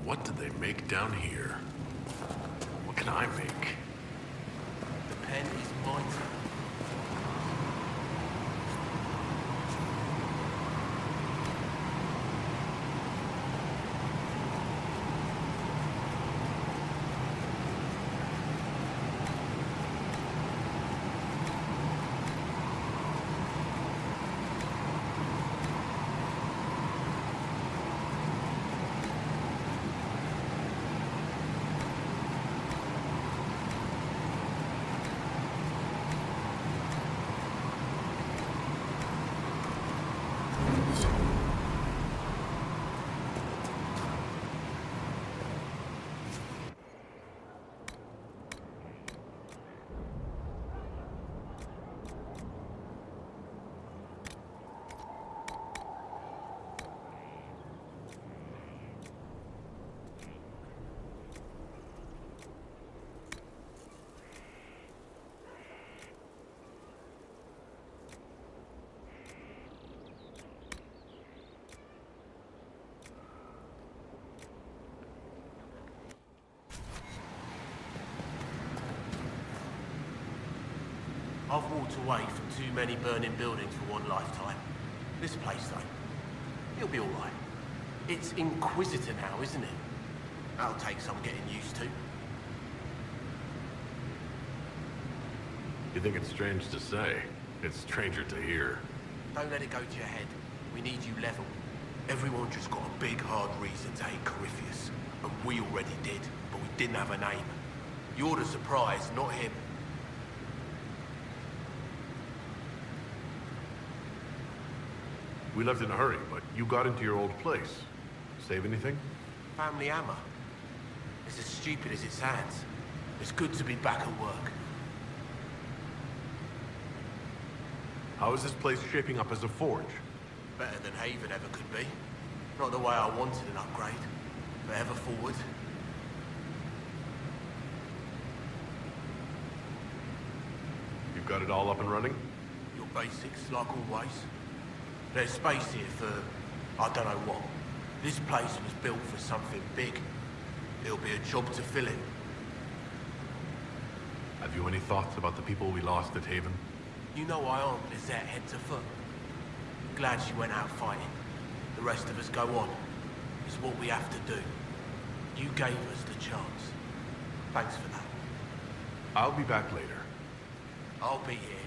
What did they make down here? What can I make? The pen is mighty. I've walked away from too many burning buildings for one lifetime. This place, though, it'll be all right. It's Inquisitor now, isn't it? That'll take some getting used to. You think it's strange to say? It's stranger to hear. Don't let it go to your head. We need you level. Everyone just got a big, hard reason to hate Corypheus. And we already did, but we didn't have a name. You're the surprise, not him. We left in a hurry, but you got into your old place. Save anything? Family hammer. It's as stupid as it sounds. It's good to be back at work. How is this place shaping up as a forge? Better than Haven ever could be. Not the way I wanted an upgrade, but ever forward. You've got it all up and running? Your basics, like always. There's space here for, I don't know what. This place was built for something big. It'll be a job to fill it. Have you any thoughts about the people we lost at Haven? You know I aren't Lizette head to foot. Glad she went out fighting. The rest of us go on. It's what we have to do. You gave us the chance. Thanks for that. I'll be back later. I'll be here.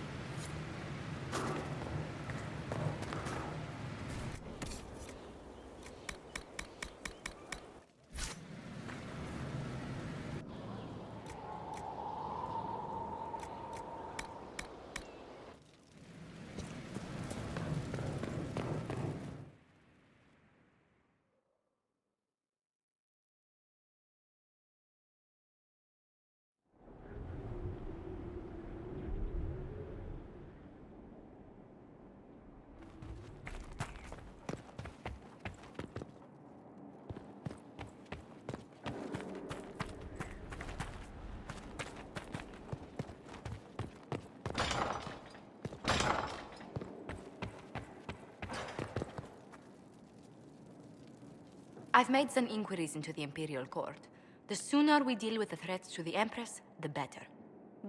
I've made some inquiries into the Imperial Court. The sooner we deal with the threats to the Empress, the better.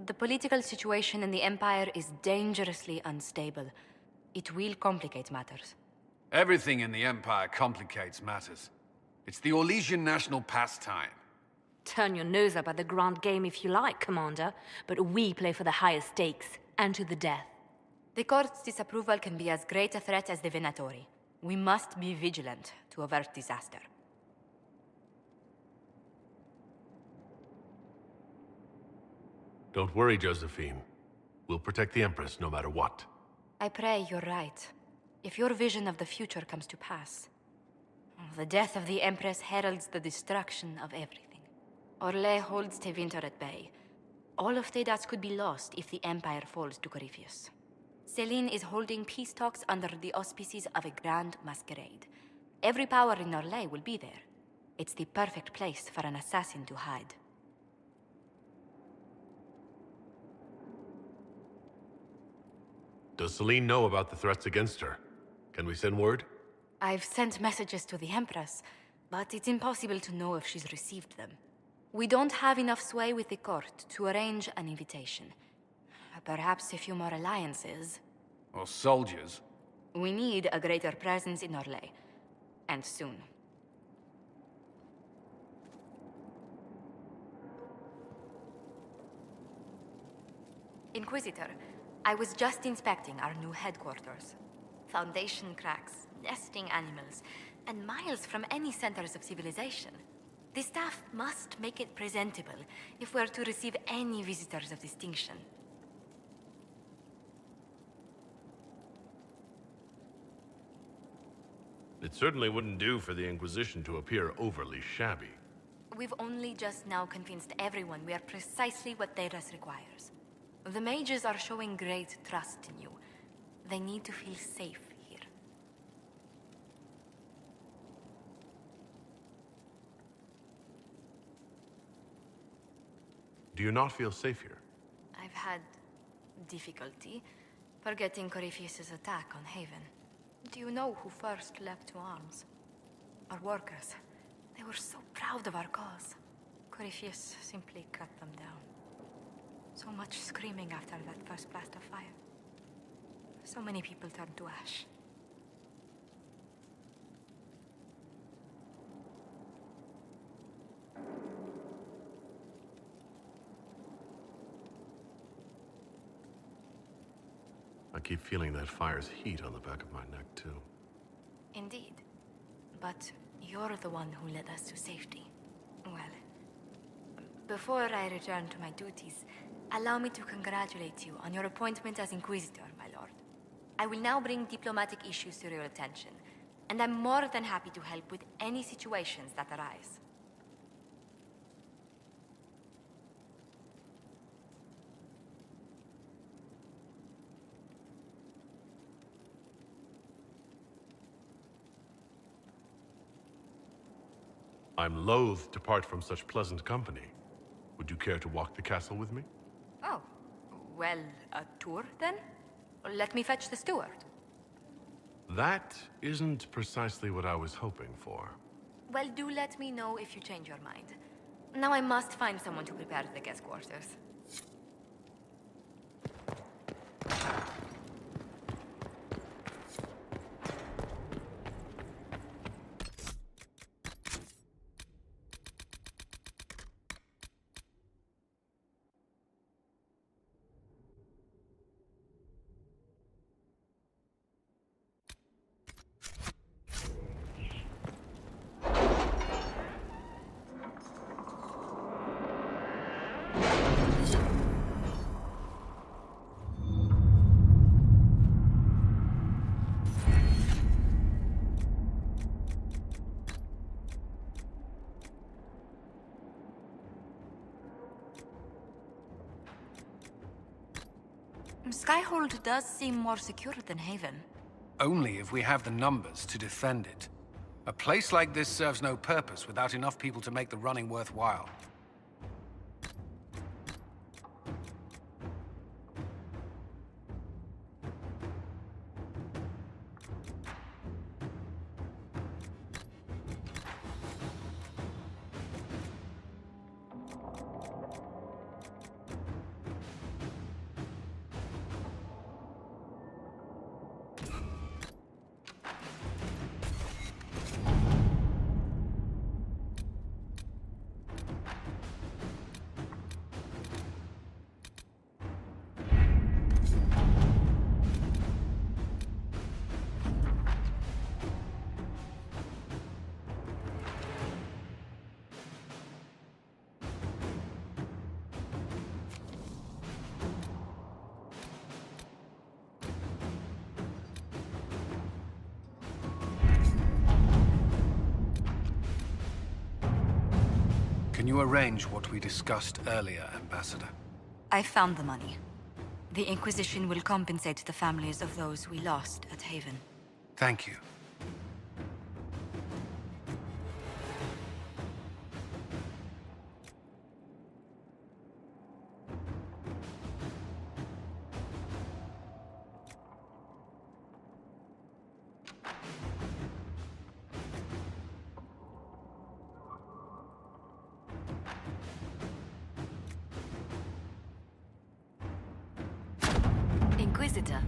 The political situation in the Empire is dangerously unstable. It will complicate matters. Everything in the Empire complicates matters. It's the Orlesian national pastime. Turn your nose up at the grand game if you like, Commander, but we play for the highest stakes, and to the death. The Court's disapproval can be as great a threat as the Venatori. We must be vigilant to avert disaster. Don't worry, Josephine. We'll protect the Empress no matter what. I pray you're right. If your vision of the future comes to pass, the death of the Empress heralds the destruction of everything. Orlais holds Tevinter at bay. All of Thedas could be lost if the Empire falls to Corypheus. Selene is holding peace talks under the auspices of a grand masquerade. Every power in Orlais will be there. It's the perfect place for an assassin to hide. Does Selene know about the threats against her? Can we send word? I've sent messages to the Empress, but it's impossible to know if she's received them. We don't have enough sway with the court to arrange an invitation. Perhaps a few more alliances. Or soldiers. We need a greater presence in Orlais. And soon. Inquisitor, I was just inspecting our new headquarters. Foundation cracks, nesting animals, and miles from any centers of civilization. The staff must make it presentable if we're to receive any visitors of distinction. It certainly wouldn't do for the Inquisition to appear overly shabby. We've only just now convinced everyone we are precisely what Thedas requires. The mages are showing great trust in you. They need to feel safe here. Do you not feel safe here? I've had difficulty forgetting Corypheus's attack on Haven. Do you know who first leapt to arms? Our workers. They were so proud of our cause. Corypheus simply cut them down. So much screaming after that first blast of fire. So many people turned to ash. I keep feeling that fire's heat on the back of my neck, too. Indeed. But you're the one who led us to safety. Well, before I return to my duties, allow me to congratulate you on your appointment as Inquisitor, my lord. I will now bring diplomatic issues to your attention, and I'm more than happy to help with any situations that arise. I'm loath to part from such pleasant company. Would you care to walk the castle with me? Oh, well, a tour then? Let me fetch the steward. That isn't precisely what I was hoping for. Well, do let me know if you change your mind. Now I must find someone to prepare the guest quarters. Skyhold does seem more secure than Haven. Only if we have the numbers to defend it. A place like this serves no purpose without enough people to make the running worthwhile. Can you arrange what we discussed earlier, Ambassador? I found the money. The Inquisition will compensate the families of those we lost at Haven. Thank you. Inquisitor.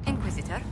Inquisitor?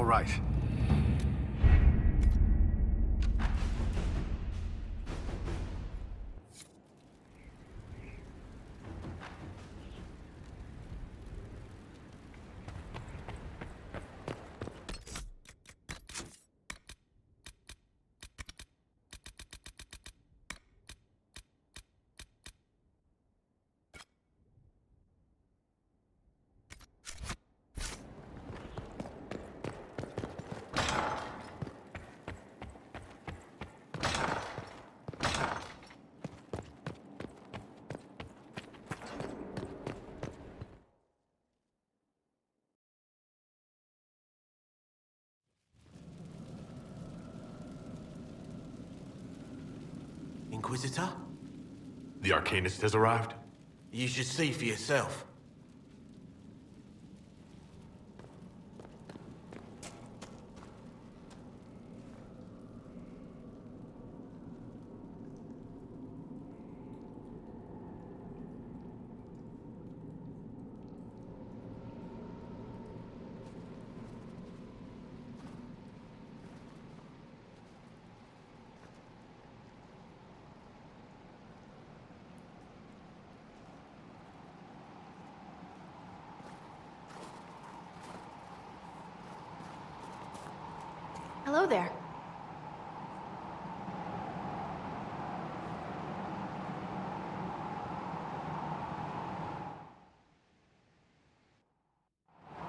right. Inquisitor? The Arcanist has arrived? You should see for yourself. Hello there.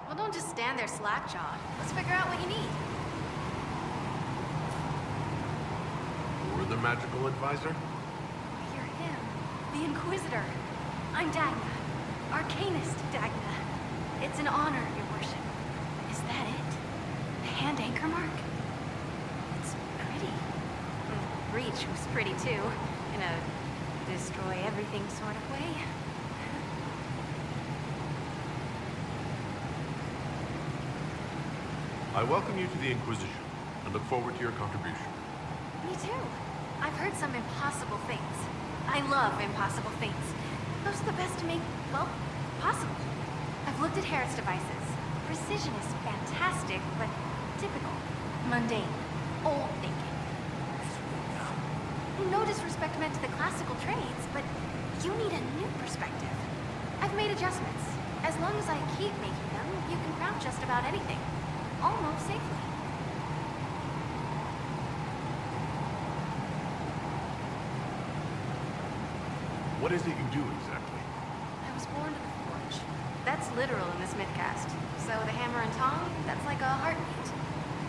Well, don't just stand there slack-jawed. Let's figure out what you need. You're the magical advisor? You're him. The Inquisitor. I'm Dagna. Arcanist Dagna. It's an honor, your worship. Is that it? The hand anchor mark? It's pretty. The breach was pretty too. In a destroy everything sort of way. I welcome you to the Inquisition, and look forward to your contribution. Me too. I've heard some impossible things. I love impossible things. Those are the best to make, well, possible. I've looked at Harrod's devices. Precision is fantastic, but typical. Mundane. Old thinking. No disrespect meant to the classical trades, but you need a new perspective. I've made adjustments. As long as I keep making them, you can craft just about anything. Almost safely. What is it you do exactly? I was born to the forge. That's literal in the Smithcast. So the hammer and tong, that's like a heartbeat.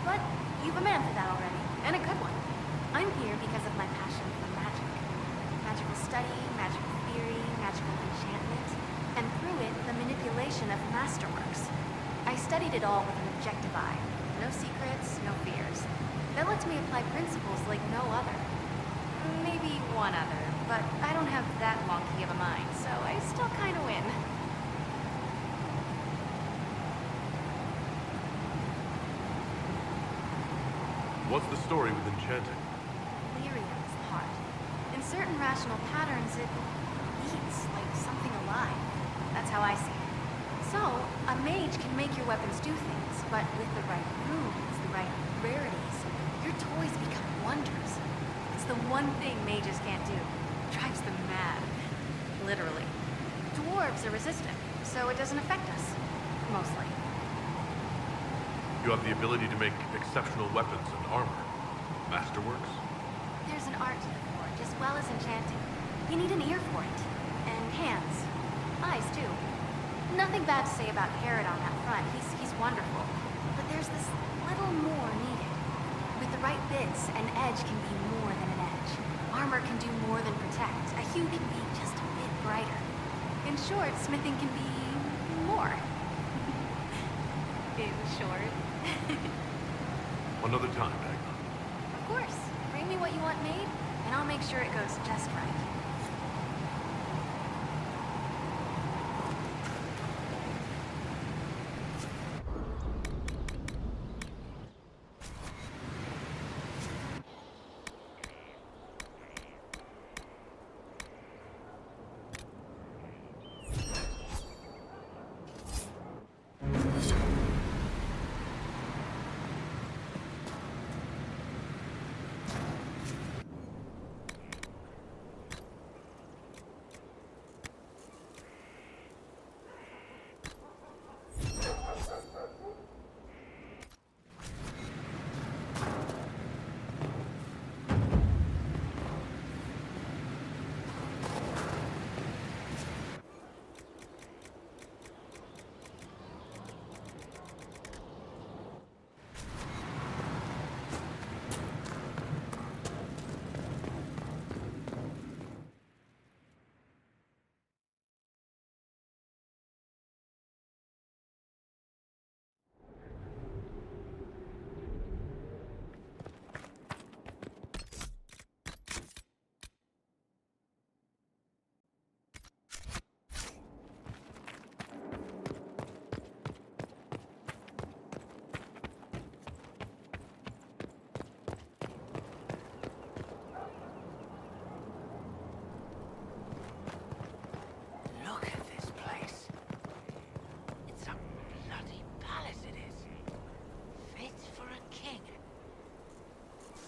But you've a man for that already, and a good one. I'm here because of my passion for magic. Magical study, magical theory, magical enchantment, and through it, the manipulation of masterworks. I studied it all with an objective eye. No secrets, no fears. That lets me apply principles like no other. Maybe one other, but I don't have that wonky of a mind, so I still kind of win. What's the story with enchanting? Delirium is the heart. In certain rational patterns, it beats like something alive. That's how I see it. So, a mage can make your weapons do things, but with the right runes, the right rarities, your toys become wonders. It's the one thing mages can't do. It drives them mad. Literally. Dwarves are resistant, so it doesn't affect us. Mostly. You have the ability to make exceptional weapons and armor. Masterworks? There's an art to the forge, as well as enchanting. You need an ear for it. And hands. Eyes, too. Nothing bad to say about Harrod on that front. He's wonderful. But there's this little more needed. With the right bits, an edge can be more than an edge. Armor can do more than protect. A hue can be just a bit brighter. In short, smithing can be more. In short. Another time, Agna. Of course. Bring me what you want made, and I'll make sure it goes just right.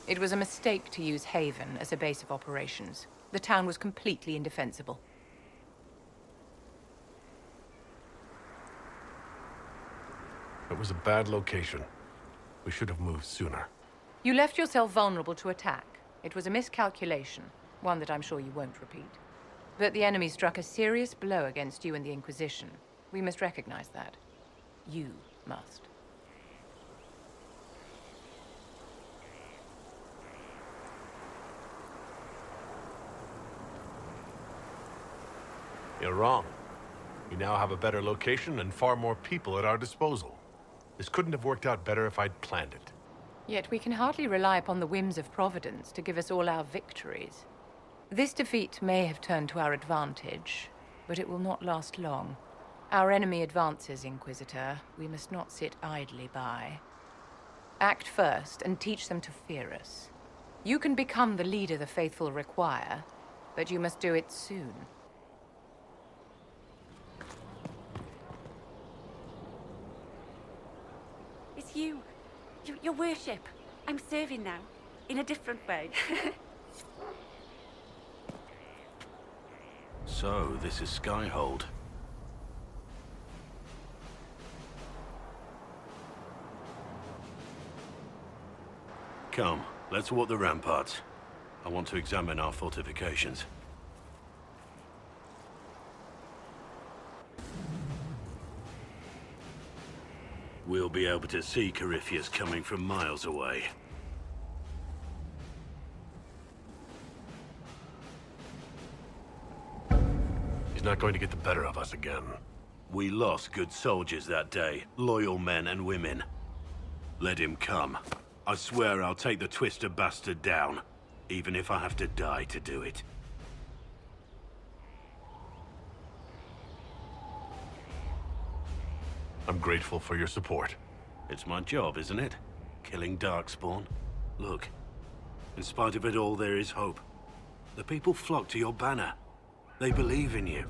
It was a mistake to use Haven as a base of operations. The town was completely indefensible. It was a bad location. We should have moved sooner. You left yourself vulnerable to attack. It was a miscalculation, one that I'm sure you won't repeat. But the enemy struck a serious blow against you and the Inquisition. We must recognize that. You must. You're wrong. We now have a better location and far more people at our disposal. This couldn't have worked out better if I'd planned it. Yet we can hardly rely upon the whims of Providence to give us all our victories. This defeat may have turned to our advantage, but it will not last long. Our enemy advances, Inquisitor. We must not sit idly by. Act first and teach them to fear us. You can become the leader the faithful require, but you must do it soon. It's you. Your worship. I'm serving now. In a different way. So, this is Skyhold. Come, let's walk the ramparts. I want to examine our fortifications. We'll be able to see Corypheus coming from miles away. He's not going to get the better of us again. We lost good soldiers that day, loyal men and women. Let him come. I swear I'll take the twister bastard down, even if I have to die to do it. I'm grateful for your support. It's my job, isn't it? Killing Darkspawn. Look, in spite of it all, there is hope. The people flock to your banner. They believe in you.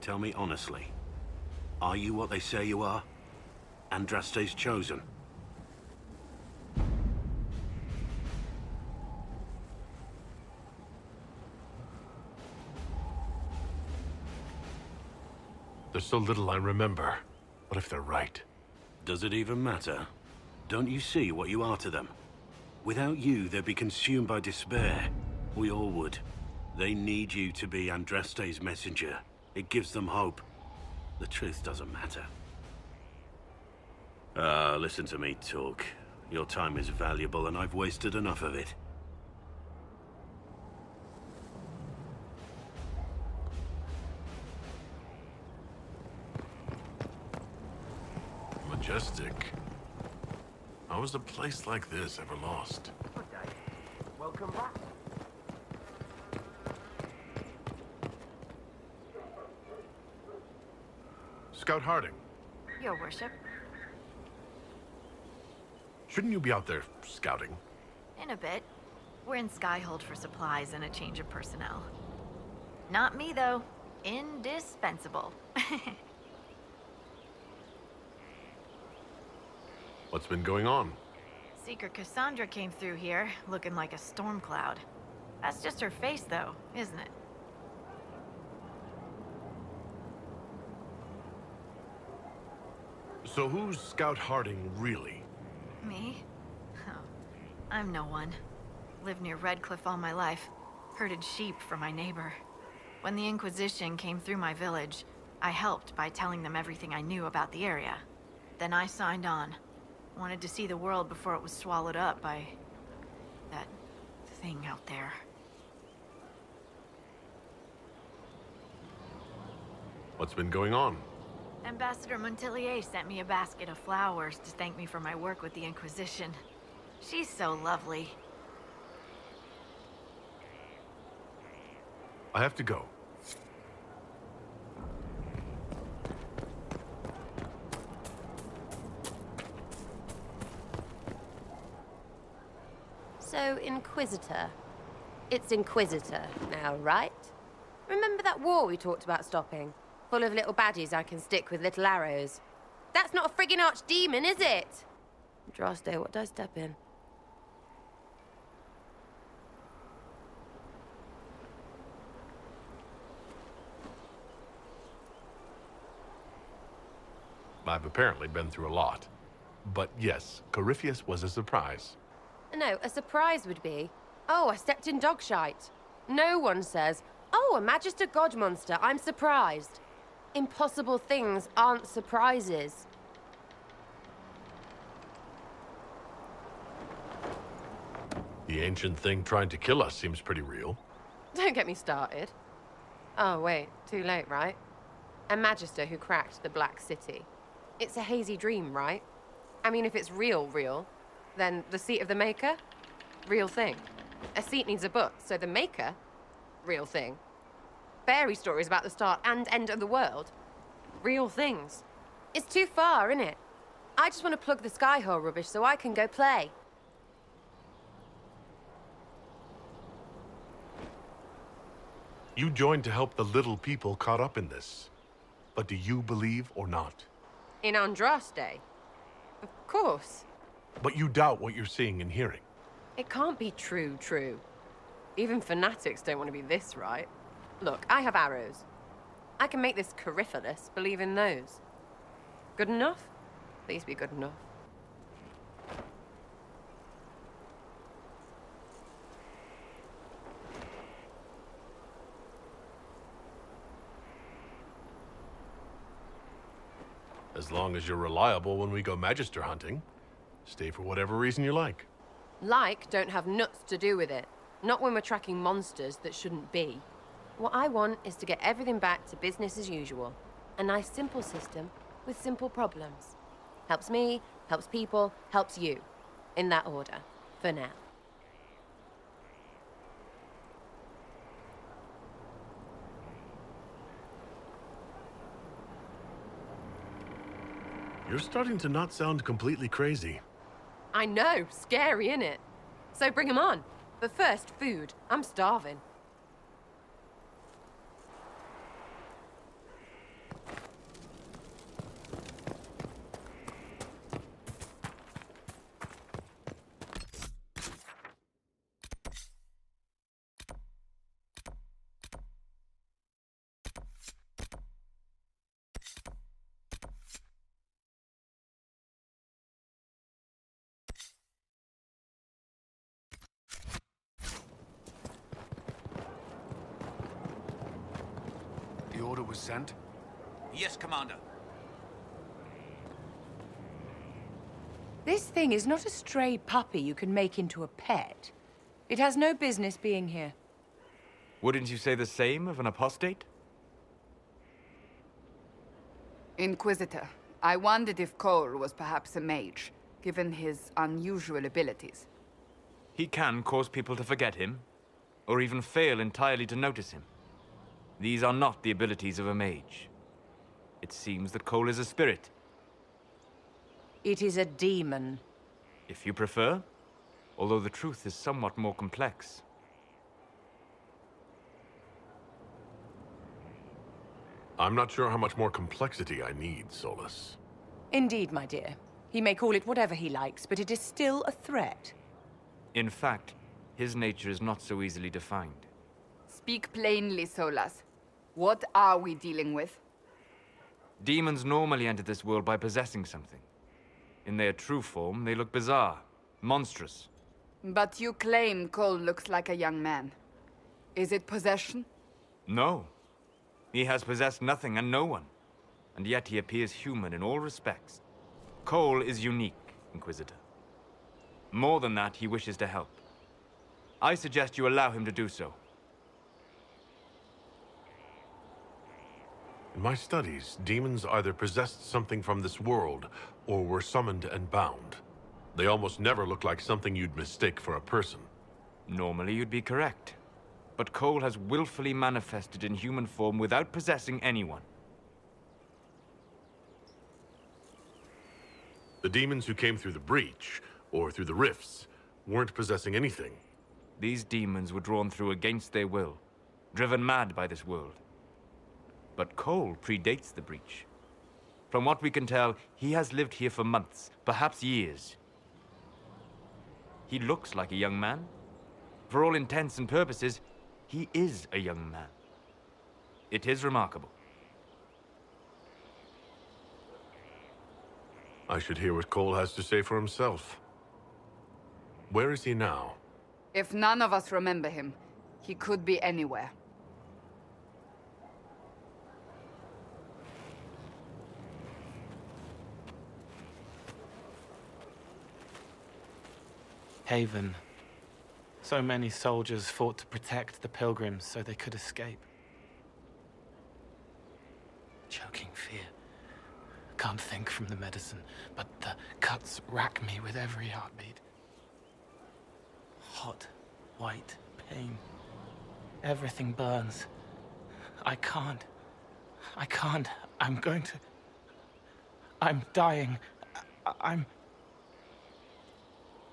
Tell me honestly, are you what they say you are? Andraste's chosen? There's so little I remember. What if they're right? Does it even matter? Don't you see what you are to them? Without you, they'd be consumed by despair. We all would. They need you to be Andraste's messenger. It gives them hope. The truth doesn't matter. Listen to me talk. Your time is valuable and I've wasted enough of it. Majestic. How was a place like this ever lost? Good day. Welcome back. Scout Harding, Your worship. shouldn't you be out there scouting? In a bit. We're in Skyhold for supplies and a change of personnel. Not me, though. Indispensable. What's been going on? Seeker Cassandra came through here, looking like a storm cloud. That's just her face, though, isn't it? So who's Scout Harding, really? Me? Oh, I'm no one. Lived near Redcliffe all my life. Herded sheep for my neighbor. When the Inquisition came through my village, I helped by telling them everything I knew about the area. Then I signed on. Wanted to see the world before it was swallowed up by that thing out there. What's been going on? Ambassador Montelier sent me a basket of flowers to thank me for my work with the Inquisition. She's so lovely. I have to go. So, Inquisitor. It's Inquisitor now, right? Remember that war we talked about stopping? Full of little baddies I can stick with little arrows. That's not a friggin' archdemon, is it? Andraste, what did I step in? I've apparently been through a lot. But yes, Corypheus was a surprise. No, a surprise would be, oh, I stepped in dog shite. No one says, oh, a Magister God monster, I'm surprised. Impossible things aren't surprises. The ancient thing trying to kill us seems pretty real. Don't get me started. Oh, wait, too late, right? A Magister who cracked the Black City. It's a hazy dream, right? I mean, if it's real, then the seat of the Maker? Real thing. A seat needs a book, so the Maker? Real thing. Fairy stories about the start and end of the world? Real things. It's too far, innit? I just want to plug the Skyhold rubbish so I can go play. You joined to help the little people caught up in this. But do you believe or not? In Andraste? Of course. But you doubt what you're seeing and hearing. It can't be true. Even fanatics don't want to be this right. Look, I have arrows. I can make this Corypheus believe in those. Good enough? Please be good enough. As long as you're reliable when we go Magister hunting. Stay for whatever reason you like. Like don't have nuts to do with it. Not when we're tracking monsters that shouldn't be. What I want is to get everything back to business as usual. A nice simple system with simple problems. Helps me, helps people, helps you. In that order. For now. You're starting to not sound completely crazy. I know, scary, innit? So bring 'em on. But first, food. I'm starving. The order was sent? Yes, Commander. This thing is not a stray puppy you can make into a pet. It has no business being here. Wouldn't you say the same of an apostate? Inquisitor, I wondered if Cole was perhaps a mage, given his unusual abilities. He can cause people to forget him, or even fail entirely to notice him. These are not the abilities of a mage. It seems that Cole is a spirit. It is a demon. If you prefer, although the truth is somewhat more complex. I'm not sure how much more complexity I need, Solus. Indeed, my dear. He may call it whatever he likes, but it is still a threat. In fact, his nature is not so easily defined. Speak plainly, Solas. What are we dealing with? Demons normally enter this world by possessing something. In their true form, they look bizarre, monstrous. But you claim Cole looks like a young man. Is it possession? No. He has possessed nothing and no one. And yet he appears human in all respects. Cole is unique, Inquisitor. More than that, he wishes to help. I suggest you allow him to do so. In my studies, demons either possessed something from this world, or were summoned and bound. They almost never look like something you'd mistake for a person. Normally you'd be correct. But Cole has willfully manifested in human form without possessing anyone. The demons who came through the breach, or through the rifts, weren't possessing anything. These demons were drawn through against their will, driven mad by this world. But Cole predates the breach. From what we can tell, he has lived here for months, perhaps years. He looks like a young man. For all intents and purposes, he is a young man. It is remarkable. I should hear what Cole has to say for himself. Where is he now? If none of us remember him, he could be anywhere. Haven. So many soldiers fought to protect the pilgrims so they could escape. Choking fear. Can't think from the medicine, but the cuts rack me with every heartbeat. Hot, white pain. Everything burns. I can't. I'm going to... I'm dying. I'm...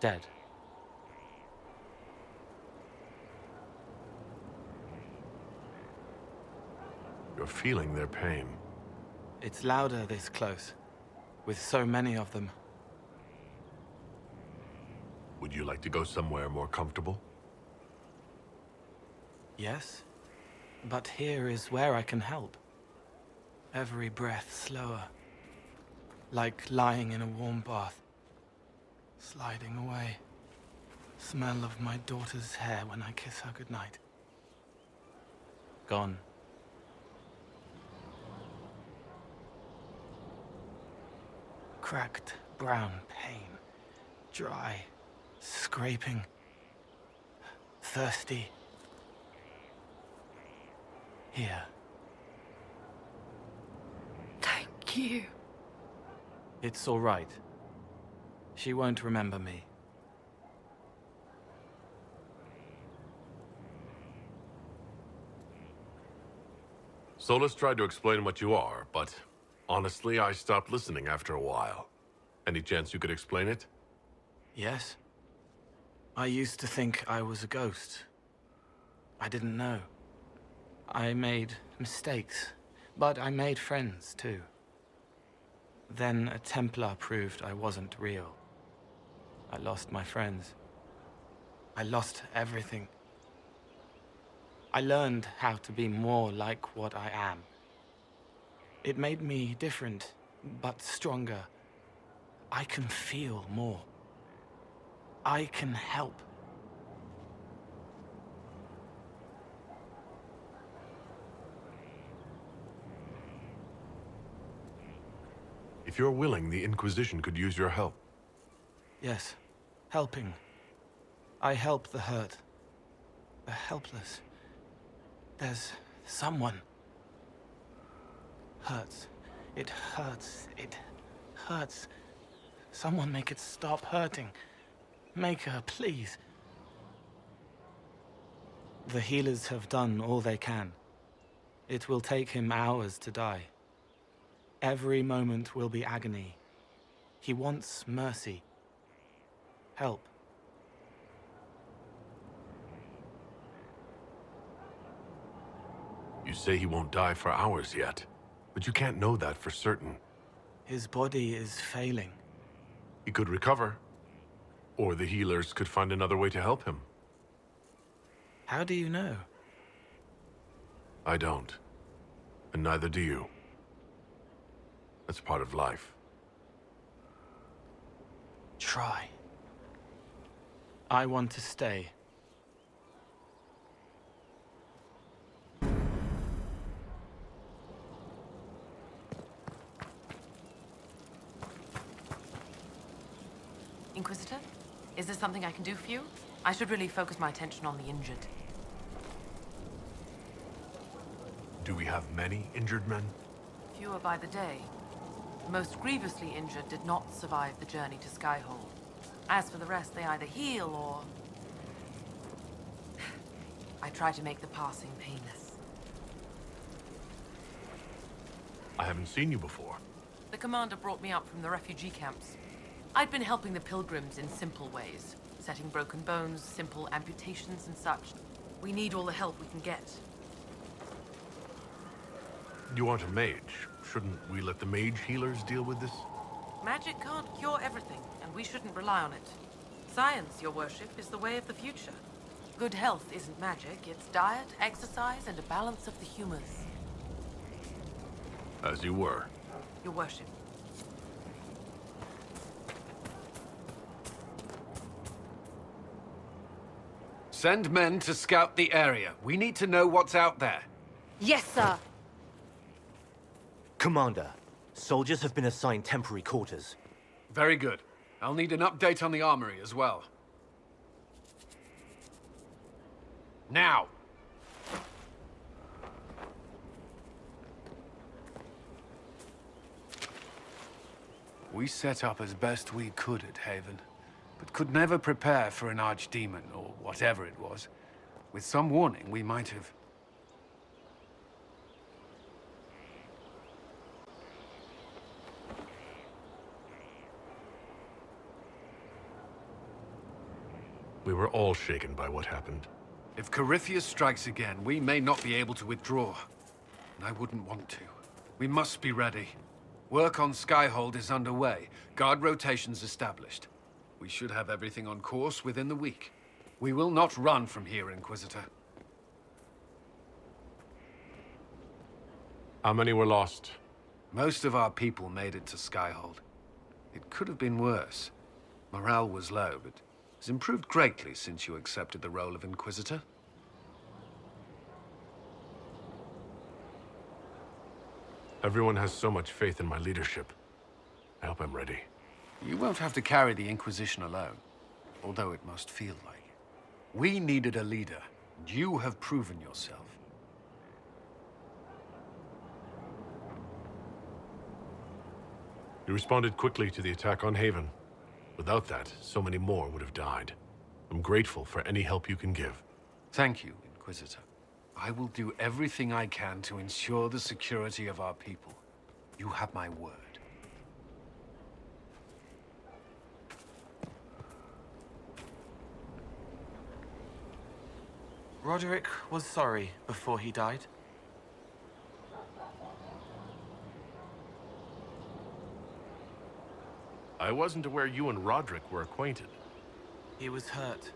dead. You're feeling their pain. It's louder this close, with so many of them. Would you like to go somewhere more comfortable? Yes, but here is where I can help. Every breath slower, like lying in a warm bath, sliding away. Smell of my daughter's hair when I kiss her goodnight. Gone. Cracked brown pain, dry, scraping, thirsty. Here. Thank you. It's all right. She won't remember me. Solus tried to explain what you are, but honestly, I stopped listening after a while. Any chance you could explain it? Yes? I used to think I was a ghost. I didn't know. I made mistakes, but I made friends too. Then a Templar proved I wasn't real. I lost my friends. I lost everything. I learned how to be more like what I am. It made me different, but stronger. I can feel more. I can help. If you're willing, the Inquisition could use your help. Yes, helping. I help the hurt, the helpless. There's someone. Hurts. It hurts. It hurts. Someone make it stop hurting. Make her, please. The healers have done all they can. It will take him hours to die. Every moment will be agony. He wants mercy. Help. You say he won't die for hours yet, but you can't know that for certain. His body is failing. He could recover, or the healers could find another way to help him. How do you know? I don't, and neither do you. That's part of life. Try. I want to stay. Inquisitor? Is there something I can do for you? I should really focus my attention on the injured. Do we have many injured men? Fewer by the day. The most grievously injured did not survive the journey to Skyhold. As for the rest, they either heal or... I try to make the passing painless. I haven't seen you before. The commander brought me up from the refugee camps. I'd been helping the pilgrims in simple ways. Setting broken bones, simple amputations and such. We need all the help we can get. You aren't a mage. Shouldn't we let the mage healers deal with this? Magic can't cure everything, and we shouldn't rely on it. Science, your worship, is the way of the future. Good health isn't magic, it's diet, exercise, and a balance of the humors. As you were. Your worship. Send men to scout the area. We need to know what's out there. Yes, sir. Commander, soldiers have been assigned temporary quarters. Very good. I'll need an update on the armory as well. Now! We set up as best we could at Haven, but could never prepare for an archdemon, or whatever it was. With some warning, we might have... We were all shaken by what happened. If Corypheus strikes again, we may not be able to withdraw. And I wouldn't want to. We must be ready. Work on Skyhold is underway. Guard rotations established. We should have everything on course within the week. We will not run from here, Inquisitor. How many were lost? Most of our people made it to Skyhold. It could have been worse. Morale was low, but it's improved greatly since you accepted the role of Inquisitor. Everyone has so much faith in my leadership. I hope I'm ready. You won't have to carry the Inquisition alone, although it must feel like it. We needed a leader, and you have proven yourself. You responded quickly to the attack on Haven. Without that, so many more would have died. I'm grateful for any help you can give. Thank you, Inquisitor. I will do everything I can to ensure the security of our people. You have my word. Roderick was sorry before he died. I wasn't aware you and Roderick were acquainted. He was hurt.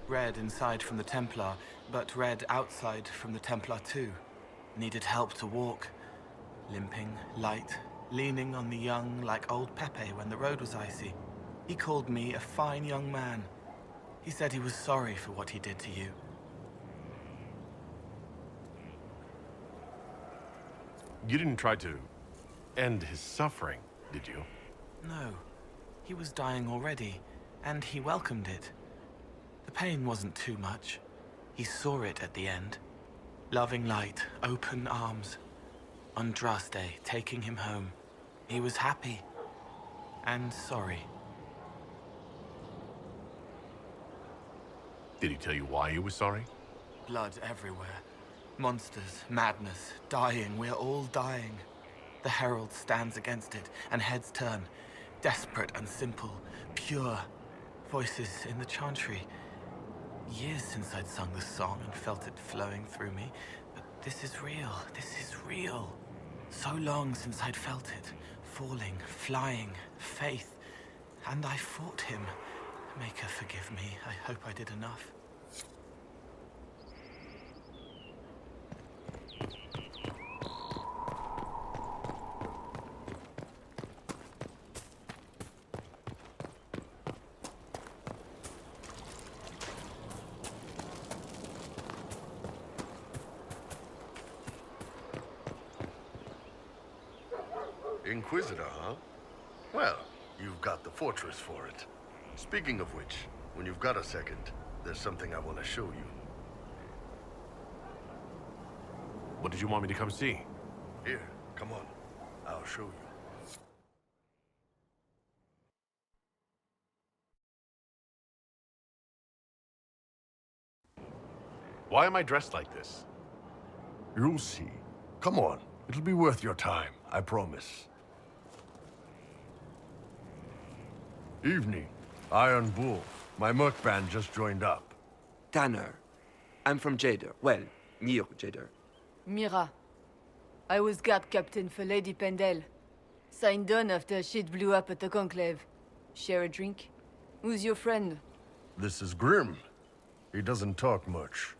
Red inside from the Templar, but red outside from the Templar too. Needed help to walk. Limping, light, leaning on the young like old Pepe when the road was icy. He called me a fine young man. He said he was sorry for what he did to you. You didn't try to end his suffering, did you? No. He was dying already, and he welcomed it. The pain wasn't too much. He saw it at the end. Loving light, open arms. Andraste taking him home. He was happy. And sorry. Did he tell you why he was sorry? Blood everywhere. Monsters, madness, dying. We're all dying. The Herald stands against it, and heads turn. Desperate and simple, pure. Voices in the chantry. Years since I'd sung this song and felt it flowing through me. But this is real. This is real. So long since I'd felt it. Falling, flying, faith. And I fought him. Maker, forgive me. I hope I did enough. Inquisitor, huh? Well, you've got the fortress for it. Speaking of which, when you've got a second, there's something I want to show you. What did you want me to come see? Here, come on. I'll show you. Why am I dressed like this? You'll see. Come on. It'll be worth your time, I promise. Evening. Iron Bull. My merc band just joined up. Tanner. I'm from Jader. Well, near Jader. Mira. I was guard captain for Lady Pendel. Signed on after shit blew up at the Conclave. Share a drink? Who's your friend? This is Grim. He doesn't talk much.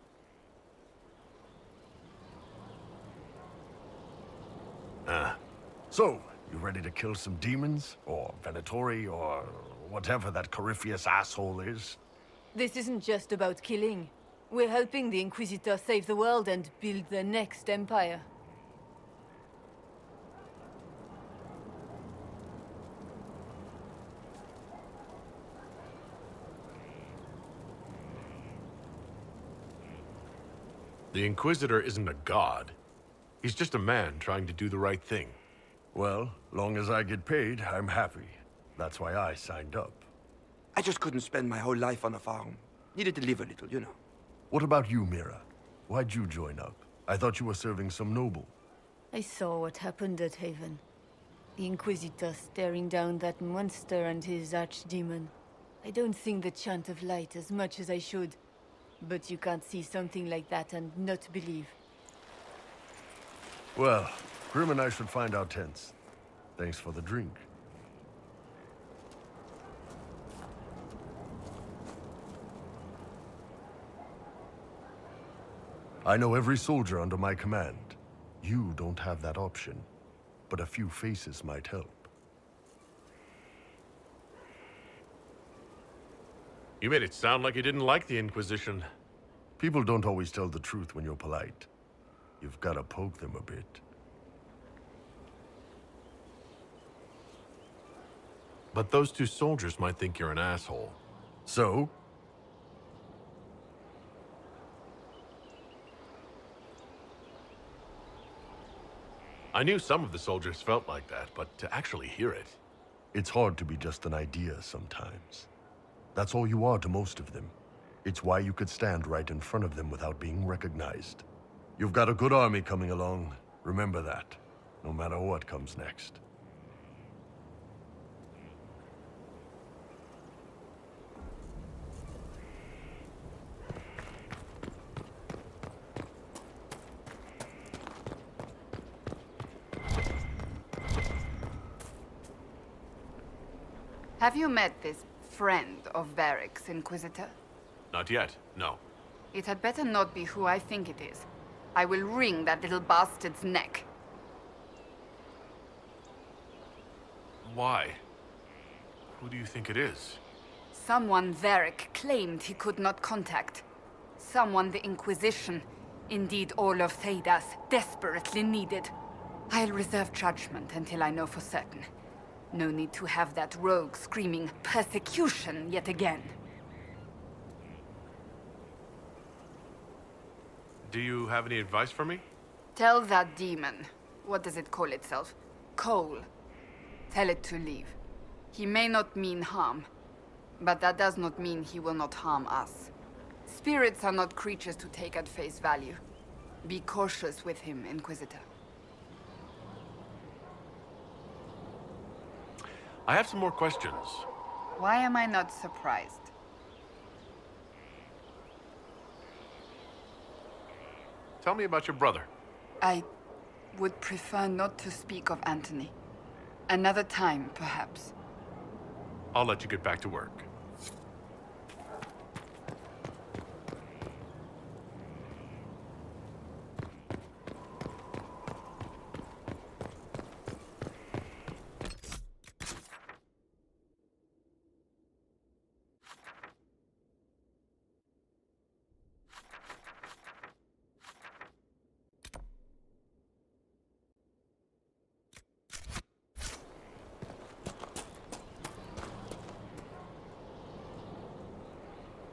So, you ready to kill some demons? Or Venatori, or whatever that Corypheus asshole is? This isn't just about killing. We're helping the Inquisitor save the world and build the next empire. The Inquisitor isn't a god. He's just a man trying to do the right thing. Well, long as I get paid, I'm happy. That's why I signed up. I just couldn't spend my whole life on a farm. Needed to live a little, you know. What about you, Mira? Why'd you join up? I thought you were serving some noble. I saw what happened at Haven. The Inquisitor staring down that monster and his archdemon. I don't sing the chant of light as much as I should. But you can't see something like that and not believe. Well, Grim and I should find our tents. Thanks for the drink. I know every soldier under my command. You don't have that option, but a few faces might help. You made it sound like you didn't like the Inquisition. People don't always tell the truth when you're polite. You've got to poke them a bit. But those two soldiers might think you're an asshole. So? I knew some of the soldiers felt like that, but to actually hear it... It's hard to be just an idea sometimes. That's all you are to most of them. It's why you could stand right in front of them without being recognized. You've got a good army coming along. Remember that, no matter what comes next. Have you met this friend of Varric's, Inquisitor? Not yet, no. It had better not be who I think it is. I will wring that little bastard's neck. Why? Who do you think it is? Someone Varric claimed he could not contact. Someone the Inquisition, indeed all of Thedas, desperately needed. I'll reserve judgment until I know for certain. No need to have that rogue screaming persecution yet again. Do you have any advice for me? Tell that demon, what does it call itself? Cole. Tell it to leave. He may not mean harm, but that does not mean he will not harm us. Spirits are not creatures to take at face value. Be cautious with him, Inquisitor. I have some more questions. Why am I not surprised? Tell me about your brother. I would prefer not to speak of Anthony. Another time, perhaps. I'll let you get back to work.